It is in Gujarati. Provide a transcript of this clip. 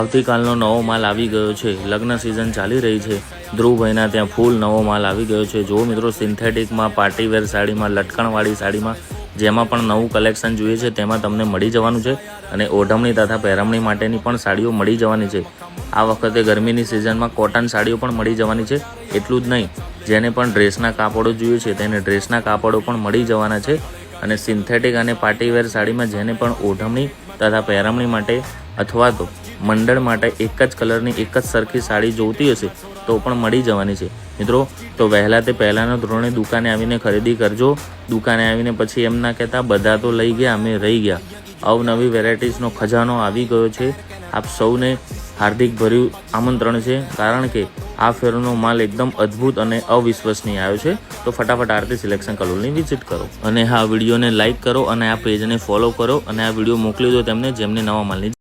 આવતીકાલનો નવો માલ આવી ગયો છે। લગ્ન સિઝન ચાલી રહી છે। ધ્રુવભાઈના ત્યાં ફૂલ નવો માલ આવી ગયો છે। જો મિત્રો સિન્થેટિકમાં, પાર્ટીવેર સાડીમાં, લટકણવાળી સાડીમાં જેમાં પણ નવું કલેક્શન જોઈએ છે તેમાં તમને મળી જવાનું છે। અને ઓઢમણી તથા પહેરમણી માટેની પણ સાડીઓ મળી જવાની છે। આ વખતે ગરમીની સિઝનમાં કોટન સાડીઓ પણ મળી જવાની છે। એટલું જ નહીં, જેને પણ ડ્રેસના કાપડો જોઈએ છે તેને ડ્રેસના કાપડો પણ મળી જવાના છે। અને સિન્થેટિક અને પાર્ટીવેર સાડીમાં જેને પણ ઓઢમણી તથા પહેરમણી માટે અથવા તો મંડળ માટે એક જ કલરની એક જ સરખી સાડી જોઈતી હશે તો પણ મળી જવાની છે મિત્રો। તો વહેલા તે પહેલાંના ધોરણે દુકાને આવીને ખરીદી કરજો। દુકાને આવીને પછી એમ ના કહેતા બધા તો લઈ ગયા, અમે રહી ગયા। અવનવી વેરાયટીઝનો ખજાનો આવી ગયો છે। આપ સૌને હાર્દિક ભર્યું આમંત્રણ છે, કારણ કે આ ફેરનો માલ એકદમ અદ્ભુત અને અવિશ્વસનીય આવ્યો છે। તો ફટાફટ આરતી સિલેક્શન કલોલની વિઝિટ કરો અને હા, વિડીયોને લાઇક કરો અને આ પેજને ફોલો કરો અને આ વિડીયો મોકલી દો તેમને જેમને નવા માલની